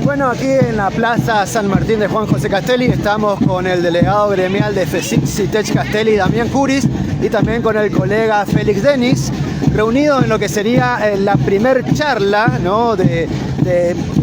Bueno, aquí en la Plaza San Martín de Juan José Castelli estamos con el delegado gremial de FECITECH Castelli, Damián Curis, y también con el colega Félix Denis, reunidos en lo que sería la primer charla, ¿no?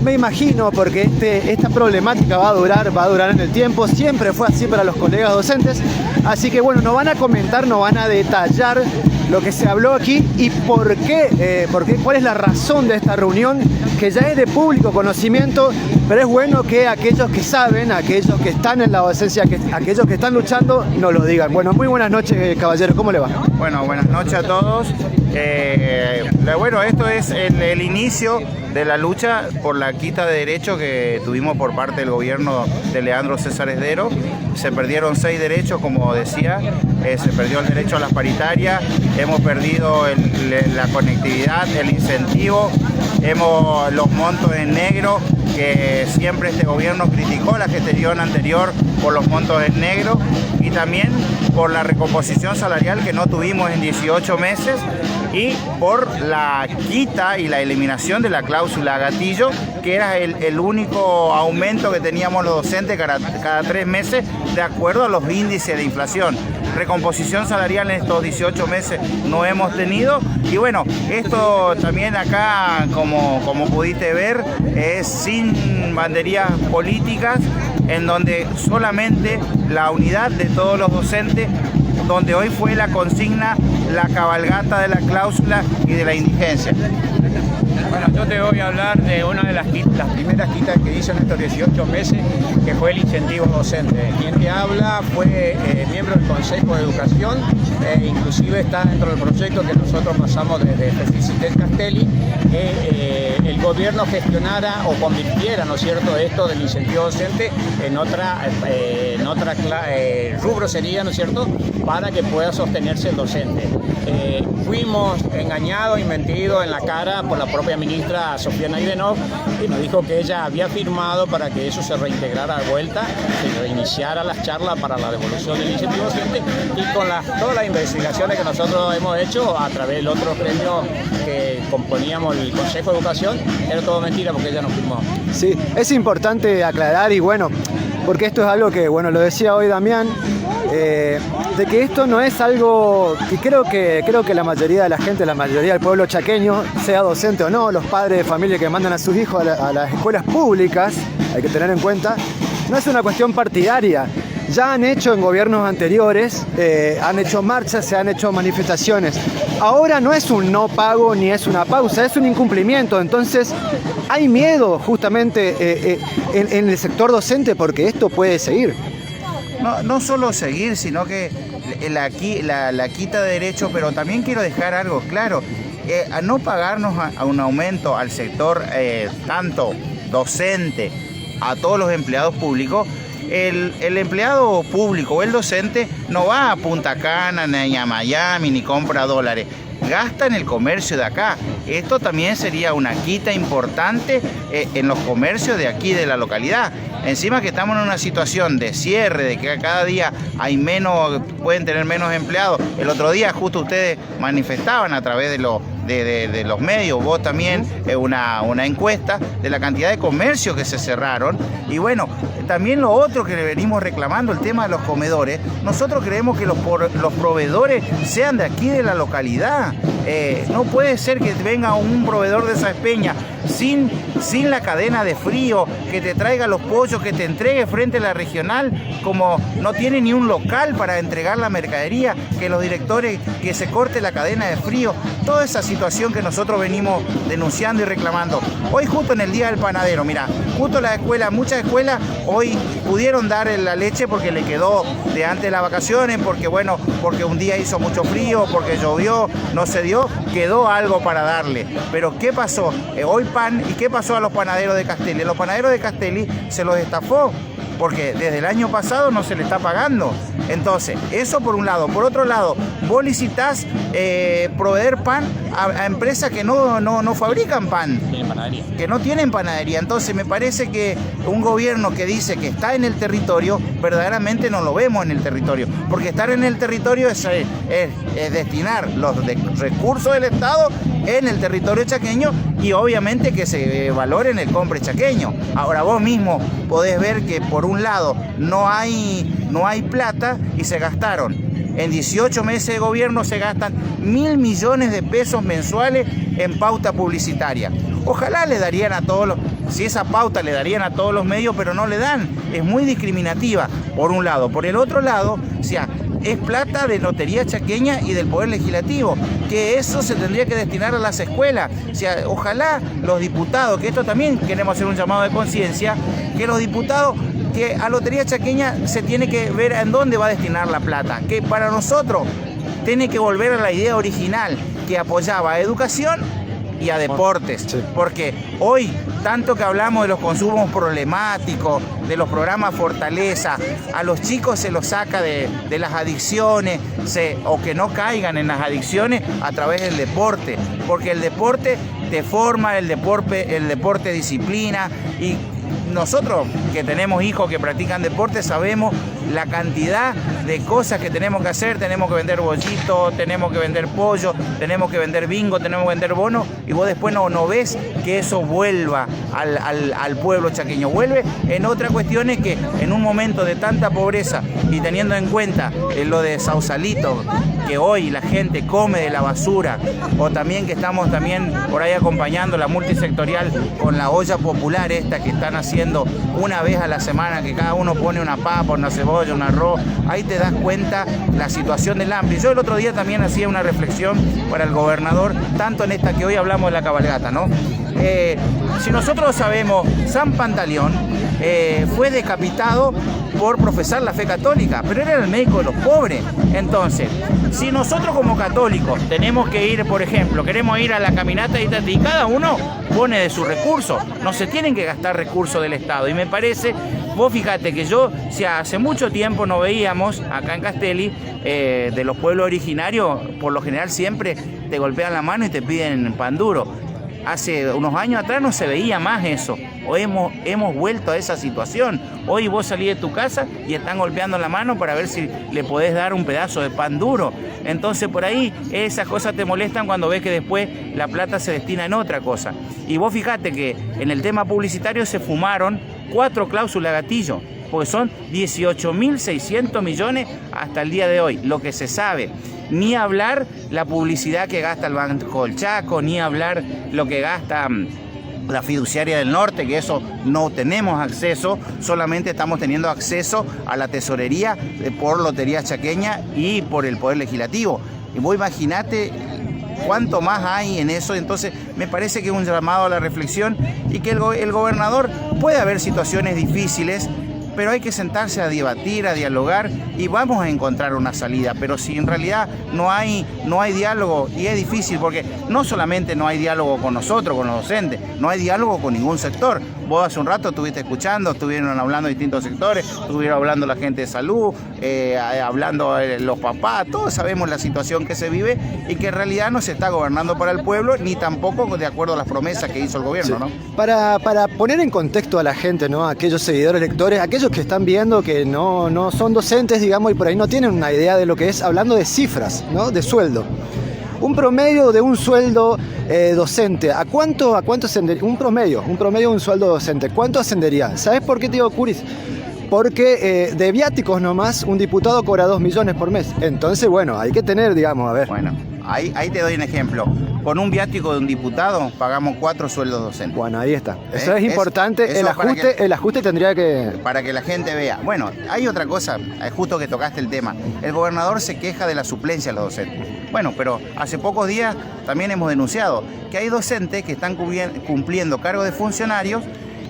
Me imagino, porque esta problemática va a durar en el tiempo, siempre fue así para los colegas docentes, así que bueno, nos van a comentar, nos van a detallar lo que se habló aquí y por qué, cuál es la razón de esta reunión, que ya es de público conocimiento, pero es bueno que aquellos que saben, aquellos que están en la docencia, aquellos que están luchando, nos lo digan. Bueno, muy buenas noches, caballero, ¿cómo le va? Bueno, buenas noches a todos. Bueno, esto es el inicio de la lucha por la quita de derechos que tuvimos por parte del gobierno de Leandro César Esdero. Se perdieron 6 derechos, como decía, se perdió el derecho a las paritarias, hemos perdido la conectividad, el incentivo, los montos en negro, que siempre este gobierno criticó la gestión anterior por los montos en negro, y también por la recomposición salarial que no tuvimos en 18 meses, y por la quita y la eliminación de la cláusula gatillo, que era el único aumento que teníamos los docentes cada 3 meses de acuerdo a los índices de inflación. Recomposición salarial en estos 18 meses no hemos tenido, y bueno, esto también acá, como pudiste ver, es sin banderías políticas, en donde solamente la unidad de todos los docentes, donde hoy fue la consigna, la cabalgata de la cláusula y de la indigencia. Bueno, yo te voy a hablar de una de las primeras quitas que hizo en estos 18 meses, que fue el incentivo docente. Quien te habla fue miembro del Consejo de Educación, inclusive está dentro del proyecto que nosotros pasamos desde FECITECH Castelli, que el gobierno gestionara o convirtiera, ¿no es cierto?, esto del incentivo docente en otra rubro sería, ¿no es cierto?, para que pueda sostenerse el docente. Fuimos engañados y mentidos en la cara por la propia ministra Sofía Naidenov, y nos dijo que ella había firmado para que eso se reintegrara de vuelta, se reiniciara las charlas para la devolución del incentivo docente, y con todas las investigaciones que nosotros hemos hecho a través del otro gremio que componíamos el Consejo de Educación, era todo mentira porque ella no firmó. Sí, es importante aclarar, y bueno, porque esto es algo que, bueno, lo decía hoy Damián, de que esto no es algo que creo que la mayoría de la gente, la mayoría del pueblo chaqueño, sea docente o no, los padres de familia que mandan a sus hijos a las escuelas públicas, hay que tener en cuenta, no es una cuestión partidaria. Ya han hecho en gobiernos anteriores, han hecho marchas, se han hecho manifestaciones. Ahora no es un no pago ni es una pausa, es un incumplimiento. Entonces hay miedo justamente en el sector docente porque esto puede seguir. No solo seguir, sino que la quita de derechos, pero también quiero dejar algo claro. A no pagarnos a un aumento al sector tanto docente, a todos los empleados públicos, el empleado público o el docente no va a Punta Cana, ni a Miami, ni compra dólares. Gasta en el comercio de acá. Esto también sería una quita importante en los comercios de aquí de la localidad. Encima que estamos en una situación de cierre, de que cada día hay pueden tener menos empleados. El otro día justo ustedes manifestaban a través de los medios, vos también, una encuesta de la cantidad de comercios que se cerraron. Y bueno, también lo otro que le venimos reclamando, el tema de los comedores. Nosotros creemos que los proveedores sean de aquí de la localidad. No puede ser que venga un proveedor de Sáenz Peña sin la cadena de frío, que te traiga los pollos, que te entregue frente a la regional, como no tiene ni un local para entregar la mercadería, que los directores, que se corte la cadena de frío. Toda esa situación que nosotros venimos denunciando y reclamando. Hoy justo en el Día del Panadero, mira, justo muchas escuelas hoy pudieron dar la leche porque le quedó de antes de las vacaciones, porque un día hizo mucho frío, porque llovió, no se dio, quedó algo para darle. Pero ¿qué pasó? Hoy pan, ¿y qué pasó a los panaderos de Castelli? Los panaderos de Castelli se los estafó, porque desde el año pasado no se le está pagando. Entonces, eso por un lado. Por otro lado, vos licitás proveer pan a empresas que no fabrican pan, que no tienen panadería. Entonces me parece que un gobierno que dice que está en el territorio, verdaderamente no lo vemos en el territorio, porque estar en el territorio es destinar los recursos del Estado en el territorio chaqueño y obviamente que se valoren el compre chaqueño. Ahora vos mismo podés ver que por un lado no hay plata y se gastaron. En 18 meses de gobierno se gastan 1.000 millones de pesos mensuales en pauta publicitaria. Ojalá le darían a todos si esa pauta le darían a todos los medios, pero no le dan. Es muy discriminativa, por un lado. Por el otro lado, o sea, es plata de Lotería Chaqueña y del Poder Legislativo, que eso se tendría que destinar a las escuelas. O sea, ojalá los diputados, que esto también queremos hacer un llamado de conciencia, que los diputados, que a Lotería Chaqueña se tiene que ver en dónde va a destinar la plata, que para nosotros tiene que volver a la idea original que apoyaba a educación y a deportes, sí. Porque hoy, tanto que hablamos de los consumos problemáticos, de los programas Fortaleza, a los chicos se los saca de las adicciones, o que no caigan en las adicciones a través del deporte, porque el deporte te forma, el deporte disciplina, y nosotros que tenemos hijos que practican deporte sabemos la cantidad de cosas que tenemos que hacer. Tenemos que vender bollitos, tenemos que vender pollo, tenemos que vender bingo, tenemos que vender bonos, y vos después no ves que eso vuelva al pueblo chaqueño. Vuelve en otras cuestiones que en un momento de tanta pobreza y teniendo en cuenta lo de Sausalito, que hoy la gente come de la basura, o también que estamos también por ahí acompañando la multisectorial con la olla popular esta que están haciendo una vez a la semana, que cada uno pone una papa, una cebolla, un arroz. Ahí te das cuenta la situación del hambre. Yo el otro día también hacía una reflexión para el gobernador, tanto en esta que hoy hablamos de la cabalgata, ¿no? Si nosotros sabemos, San Pantaleón fue decapitado por profesar la fe católica, pero era el médico de los pobres. Entonces, si nosotros como católicos tenemos que ir, por ejemplo, queremos ir a la caminata y cada uno pone de sus recursos, no se tienen que gastar recursos del Estado. Y me parece, vos fíjate que si hace mucho tiempo no veíamos acá en Castelli, de los pueblos originarios, por lo general siempre te golpean la mano y te piden pan duro. Hace unos años atrás no se veía más eso. Hoy hemos vuelto a esa situación. Hoy vos salís de tu casa y están golpeando la mano para ver si le podés dar un pedazo de pan duro. Entonces por ahí esas cosas te molestan cuando ves que después la plata se destina en otra cosa. Y vos fijate que en el tema publicitario se fumaron 4 cláusulas gatillo, porque son 18.600 millones hasta el día de hoy, lo que se sabe. Ni hablar la publicidad que gasta el Banco del Chaco, ni hablar lo que gasta la Fiduciaria del Norte, que eso no tenemos acceso, solamente estamos teniendo acceso a la tesorería por Lotería Chaqueña y por el Poder Legislativo. Y vos imaginate cuánto más hay en eso. Entonces me parece que es un llamado a la reflexión y que el gobernador puede haber situaciones difíciles, pero hay que sentarse a debatir, a dialogar y vamos a encontrar una salida. Pero si en realidad no hay diálogo, y es difícil porque no solamente no hay diálogo con nosotros, con los docentes, no hay diálogo con ningún sector. Vos hace un rato estuviste escuchando, estuvieron hablando distintos sectores, estuvieron hablando la gente de salud, hablando los papás, todos sabemos la situación que se vive y que en realidad no se está gobernando para el pueblo, ni tampoco de acuerdo a las promesas que hizo el gobierno, ¿no? Para poner en contexto a la gente, ¿no? A aquellos seguidores, lectores, aquellos que están viendo que no son docentes, digamos, y por ahí no tienen una idea de lo que es, hablando de cifras, ¿no? De sueldo. Un promedio de un sueldo docente, ¿a cuánto ascendería? Un promedio de un sueldo docente, ¿cuánto ascendería? ¿Sabes por qué te digo, Curis? Porque de viáticos nomás, un diputado cobra 2 millones por mes. Entonces, bueno, hay que tener, digamos, a ver. Bueno, ahí te doy un ejemplo. Con un viático de un diputado pagamos 4 sueldos docentes. Bueno, ahí está. Eso es importante. El ajuste tendría que... Para que la gente vea. Bueno, hay otra cosa, justo que tocaste el tema. El gobernador se queja de la suplencia a los docentes. Bueno, pero hace pocos días también hemos denunciado que hay docentes que están cumpliendo cargos de funcionarios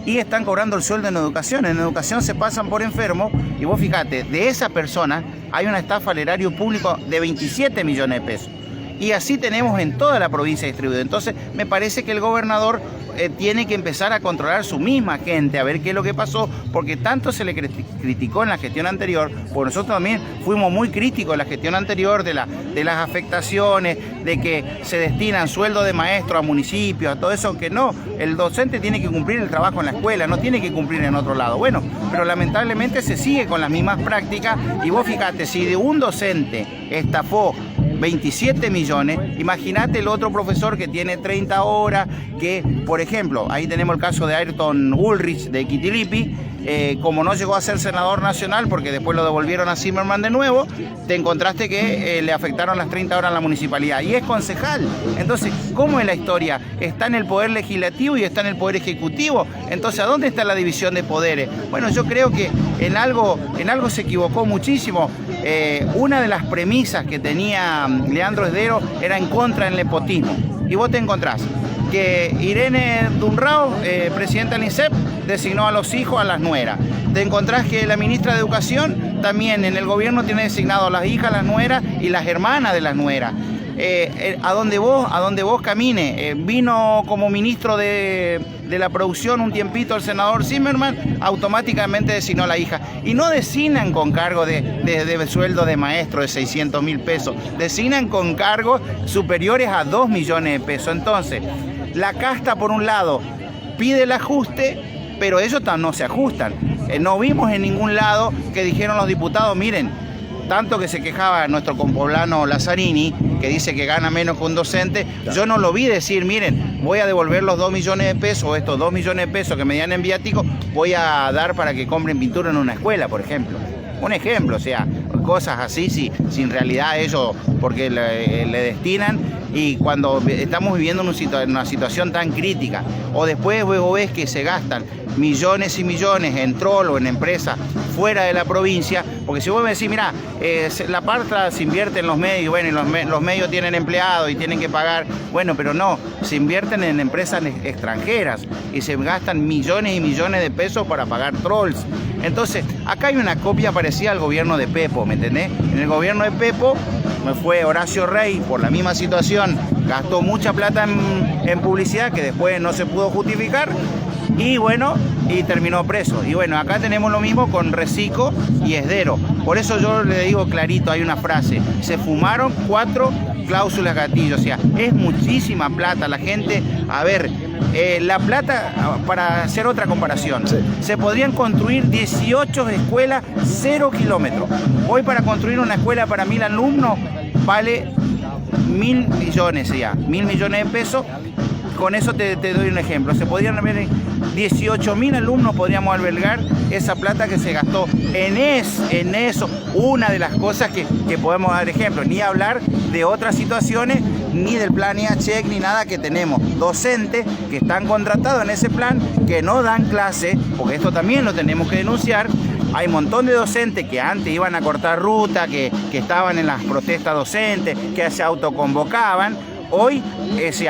y están cobrando el sueldo en educación. En educación se pasan por enfermos y vos fíjate, de esa persona hay una estafa al erario público de 27 millones de pesos. Y así tenemos en toda la provincia distribuida. Entonces me parece que el gobernador tiene que empezar a controlar su misma gente, a ver qué es lo que pasó, porque tanto se le criticó en la gestión anterior, porque nosotros también fuimos muy críticos en la gestión anterior de las afectaciones, de que se destinan sueldos de maestro a municipios, a todo eso, que no, el docente tiene que cumplir el trabajo en la escuela, no tiene que cumplir en otro lado. Bueno, pero lamentablemente se sigue con las mismas prácticas, y vos fíjate, si de un docente estafó 27 millones, imagínate el otro profesor que tiene 30 horas, que, por ejemplo, ahí tenemos el caso de Ayrton Ulrich de Quitilipi, como no llegó a ser senador nacional porque después lo devolvieron a Zimmerman de nuevo, te encontraste que le afectaron las 30 horas a la municipalidad y es concejal. Entonces, ¿cómo es la historia? Está en el poder legislativo y está en el poder ejecutivo. Entonces, ¿a dónde está la división de poderes? Bueno, yo creo que en algo se equivocó muchísimo. Una de las premisas que tenía Leandro Esdero era en contra del nepotismo. Y vos te encontrás que Irene Dunrao, presidenta del INSEP, designó a los hijos a las nueras. Te encontrás que la ministra de Educación también en el gobierno tiene designado a las hijas, las nueras y las hermanas de las nueras. A donde vos camine, vino como ministro de la producción un tiempito el senador Zimmerman, automáticamente designó a la hija. Y no designan con cargo de sueldo de maestro de 600.000 pesos, designan con cargos superiores a 2 millones de pesos. Entonces, la casta por un lado pide el ajuste, pero ellos no se ajustan. No vimos en ningún lado que dijeron los diputados, miren, tanto que se quejaba nuestro compoblano Lazzarini, que dice que gana menos que un docente, yo no lo vi decir, miren, voy a devolver los 2 millones de pesos, o estos 2 millones de pesos que me dan en viático, voy a dar para que compren pintura en una escuela, por ejemplo. Un ejemplo, o sea, cosas así, si en realidad ellos, porque le destinan, y cuando estamos viviendo una situación tan crítica, o después vos ves que se gastan millones y millones en troll o en empresas fuera de la provincia, porque si vos me decís, mira, la parte se invierte en los medios, bueno, y los medios tienen empleados y tienen que pagar, bueno, pero no, se invierten en empresas extranjeras y se gastan millones y millones de pesos para pagar trolls. Entonces, acá hay una copia parecida al gobierno de Pepo, ¿me entendés? En el gobierno de Pepo me fue Horacio Rey por la misma situación, gastó mucha plata en publicidad que después no se pudo justificar, y bueno, y terminó preso. Y bueno, acá tenemos lo mismo con Recico y Esdero. Por eso yo le digo clarito, hay una frase, se fumaron 4 cláusulas gatillo, o sea, es muchísima plata. La gente, a ver, la plata, para hacer otra comparación, sí, se podrían construir 18 escuelas 0 kilómetros. Hoy para construir una escuela para 1000 alumnos vale 1.000 millones ya, 1.000 millones de pesos. Con eso te doy un ejemplo. Se podrían haber 18.000 alumnos, podríamos albergar esa plata que se gastó en eso. Una de las cosas que podemos dar ejemplo, ni hablar de otras situaciones, ni del plan IACHEC, ni nada, que tenemos docentes que están contratados en ese plan, que no dan clase, porque esto también lo tenemos que denunciar. Hay un montón de docentes que antes iban a cortar ruta, que estaban en las protestas docentes, que se autoconvocaban. Hoy,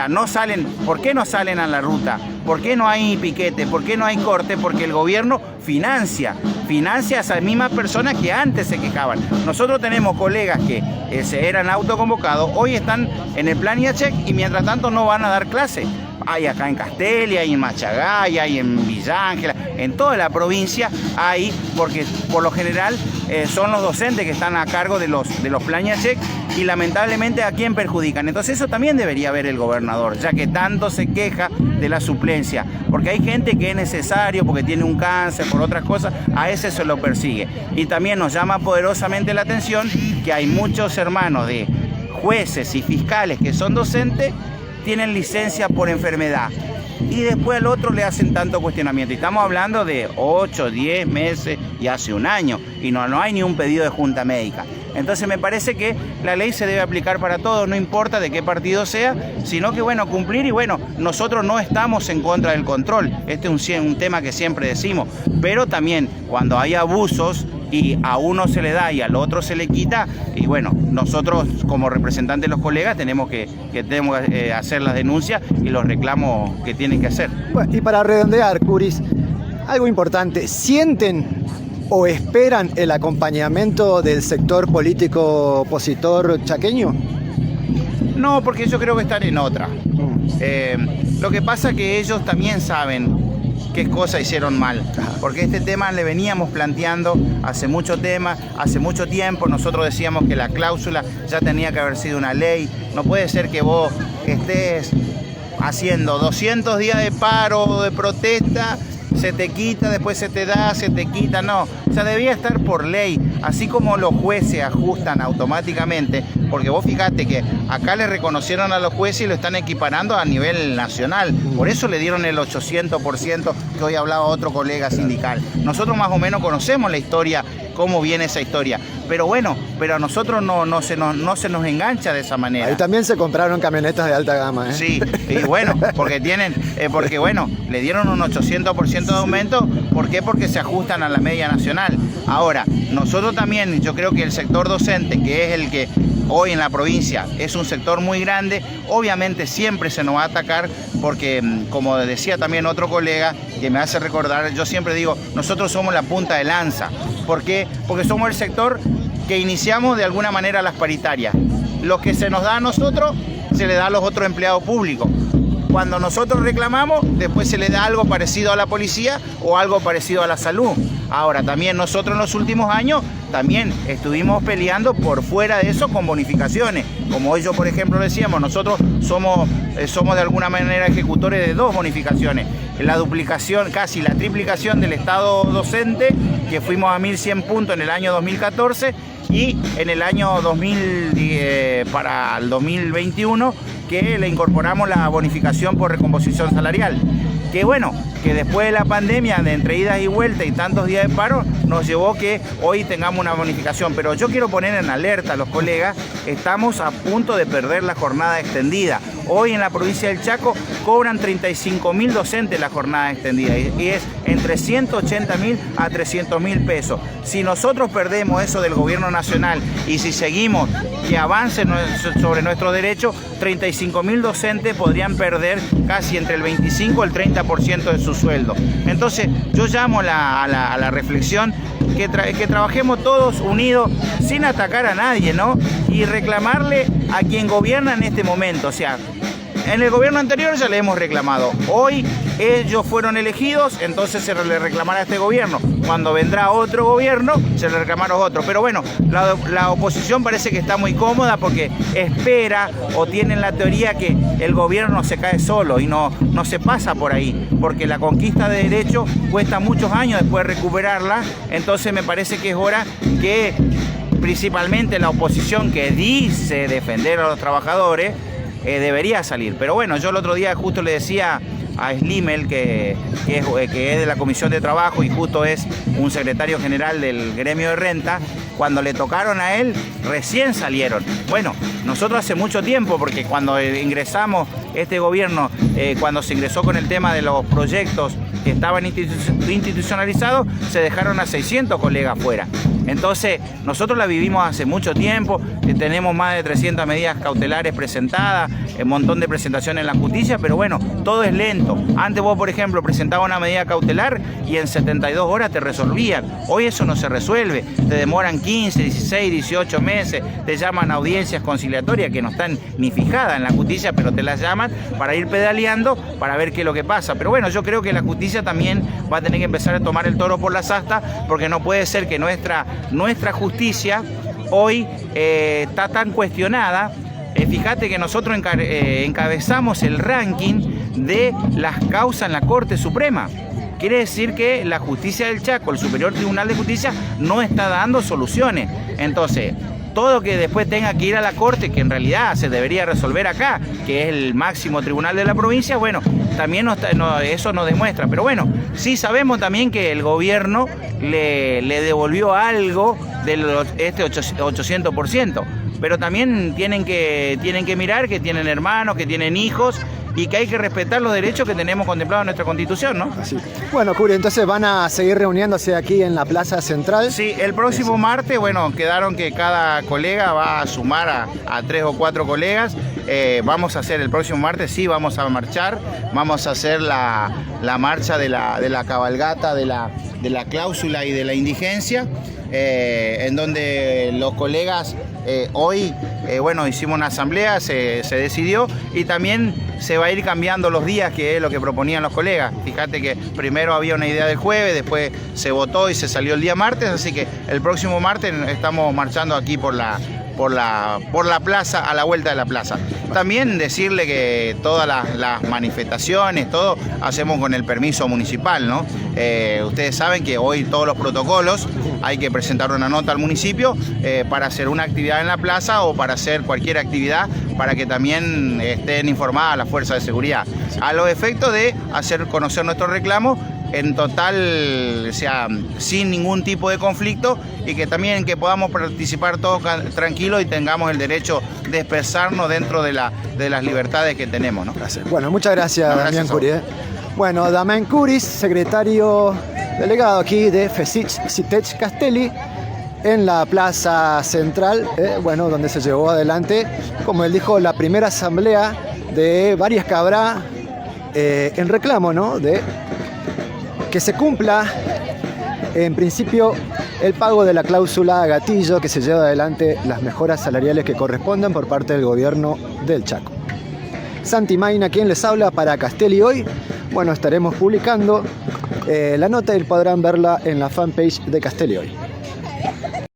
no salen. ¿Por qué no salen a la ruta? ¿Por qué no hay piquete? ¿Por qué no hay corte? Porque el gobierno financia a esas mismas personas que antes se quejaban. Nosotros tenemos colegas que se eran autoconvocados, hoy están en el plan IACHEC y mientras tanto no van a dar clase. Hay acá en Castelli, hay en Machagay, hay en Villa Ángela, en toda la provincia hay, porque por lo general son los docentes que están a cargo de los plan IACHEC, y lamentablemente a quién perjudican. Entonces eso también debería ver el gobernador, ya que tanto se queja de la suplencia, porque hay gente que es necesario porque tiene un cáncer, por otras cosas, a ese se lo persigue. Y también nos llama poderosamente la atención que hay muchos hermanos de jueces y fiscales que son docentes, tienen licencia por enfermedad, y después al otro le hacen tanto cuestionamiento. Y estamos hablando de 8, 10 meses y hace un año, y no hay ni un pedido de junta médica. Entonces me parece que la ley se debe aplicar para todos, no importa de qué partido sea, sino que bueno, cumplir. Y bueno, nosotros no estamos en contra del control, este es un tema que siempre decimos, pero también cuando hay abusos y a uno se le da y al otro se le quita, y bueno, nosotros como representantes de los colegas tenemos que hacer las denuncias y los reclamos que tienen que hacer. Bueno, y para redondear, Kuris, algo importante, ¿sienten o esperan el acompañamiento del sector político opositor chaqueño? No, porque yo creo que están en otra. Lo que pasa es que ellos también saben qué cosas hicieron mal, porque este tema le veníamos planteando hace mucho tiempo. Nosotros decíamos que la cláusula ya tenía que haber sido una ley. No puede ser que vos estés haciendo 200 días de paro o de protesta, se te quita, después se te da, se te quita, no. O sea, debía estar por ley, así como los jueces ajustan automáticamente, porque vos fíjate que acá le reconocieron a los jueces y lo están equiparando a nivel nacional, por eso le dieron el 800% que hoy hablaba otro colega sindical. Nosotros más o menos conocemos la historia, cómo viene esa historia, pero bueno, pero a nosotros no se nos engancha de esa manera. Ahí también se compraron camionetas de alta gama, ¿eh? Sí, y bueno, porque le dieron un 800% de aumento. ¿Por qué? Porque se ajustan a la media nacional. Ahora, nosotros también, yo creo que el sector docente, que es el que hoy en la provincia es un sector muy grande, obviamente siempre se nos va a atacar, porque como decía también otro colega que me hace recordar, yo siempre digo, nosotros somos la punta de lanza. ¿Por qué? Porque somos el sector que iniciamos de alguna manera las paritarias. Lo que se nos da a nosotros, se le da a los otros empleados públicos. Cuando nosotros reclamamos, después se le da algo parecido a la policía o algo parecido a la salud. Ahora, también nosotros en los últimos años también estuvimos peleando por fuera de eso con bonificaciones. Como hoy yo, por ejemplo, decíamos, nosotros somos de alguna manera ejecutores de 2 bonificaciones. La duplicación, casi la triplicación del Estado docente, que fuimos a 1.100 puntos en el año 2014, y en el año para el 2021, que le incorporamos la bonificación por recomposición salarial. Que bueno, que después de la pandemia, de entre idas y vueltas y tantos días de paro, nos llevó que hoy tengamos una bonificación. Pero yo quiero poner en alerta a los colegas, estamos a punto de perder la jornada extendida. Hoy en la provincia del Chaco cobran 35.000 docentes la jornada extendida y es entre 180.000 a 300.000 pesos. Si nosotros perdemos eso del gobierno nacional y si seguimos que avance sobre nuestros derechos, 35.000 docentes podrían perder casi entre el 25 y el 30% de su sueldo. Entonces yo llamo a la reflexión, que trabajemos todos unidos sin atacar a nadie, ¿no? Y reclamarle a quien gobierna en este momento. O sea, en el gobierno anterior ya le hemos reclamado. Hoy ellos fueron elegidos, entonces se le reclamará a este gobierno. Cuando vendrá otro gobierno, se le reclamará a otro. Pero bueno, la oposición parece que está muy cómoda porque espera o tienen la teoría que el gobierno se cae solo y no se pasa por ahí. Porque la conquista de derechos cuesta muchos años después recuperarla. Entonces me parece que es hora que principalmente la oposición, que dice defender a los trabajadores, debería salir. Pero bueno, yo el otro día justo le decía a Slimel, que es de la Comisión de Trabajo y justo es un secretario general del gremio de renta, cuando le tocaron a él, recién salieron. Bueno, nosotros hace mucho tiempo, porque cuando ingresamos este gobierno, cuando se ingresó con el tema de los proyectos que estaban institucionalizados, se dejaron a 600 colegas fuera. Entonces, nosotros la vivimos hace mucho tiempo, tenemos más de 300 medidas cautelares presentadas, un montón de presentaciones en la justicia, pero bueno, todo es lento. Antes vos, por ejemplo, presentabas una medida cautelar y en 72 horas te resolvían. Hoy eso no se resuelve, te demoran 15, 16, 18 meses, te llaman a audiencias conciliatorias que no están ni fijadas en la justicia, pero te las llaman para ir pedaleando, para ver qué es lo que pasa. Pero bueno, yo creo que la justicia también va a tener que empezar a tomar el toro por las astas, porque no puede ser que nuestra justicia hoy está tan cuestionada. Fíjate que nosotros encabezamos el ranking de las causas en la Corte Suprema. Quiere decir que la justicia del Chaco, el Superior Tribunal de Justicia, no está dando soluciones. Entonces, todo que después tenga que ir a la Corte, que en realidad se debería resolver acá, que es el máximo tribunal de la provincia, bueno, también eso nos demuestra. Pero bueno, sí sabemos también que el gobierno le devolvió algo de este 800%. Pero también tienen que mirar que tienen hermanos, que tienen hijos y que hay que respetar los derechos que tenemos contemplados en nuestra Constitución, ¿no? Así. Bueno, Curi, entonces van a seguir reuniéndose aquí en la Plaza Central. Sí, el próximo martes, bueno, quedaron que cada colega va a sumar a 3 o 4 colegas. Vamos a hacer el próximo martes, sí, vamos a marchar, vamos a hacer la marcha de la cabalgata de la cláusula y de la indigencia, en donde los colegas hoy bueno, hicimos una asamblea, se decidió y también se va a ir cambiando los días, que es lo que proponían los colegas. Fíjate que primero había una idea del jueves, después se votó y se salió el día martes, así que el próximo martes estamos marchando aquí por la plaza, a la vuelta de la plaza. También decirle que todas las manifestaciones, todo, hacemos con el permiso municipal, ¿no? Ustedes saben que hoy todos los protocolos hay que presentar una nota al municipio para hacer una actividad en la plaza o para hacer cualquier actividad, para que también estén informadas las fuerzas de seguridad, a los efectos de hacer conocer nuestros reclamos en total, o sea, sin ningún tipo de conflicto, y que también que podamos participar todos tranquilos y tengamos el derecho de expresarnos dentro de las libertades que tenemos, ¿no? Gracias. Bueno, muchas gracias, No, Damián gracias a Curis. Bueno, Damián Curis, secretario delegado aquí de FESIC Citech Castelli, en la plaza central, bueno, donde se llevó adelante, como él dijo, la primera asamblea de varias que habrá en reclamo, ¿no? De que se cumpla, en principio, el pago de la cláusula gatillo, que se lleva adelante las mejoras salariales que correspondan por parte del gobierno del Chaco. Santi Maina, quien les habla para Castelli Hoy. Bueno, estaremos publicando la nota y podrán verla en la fanpage de Castelli Hoy.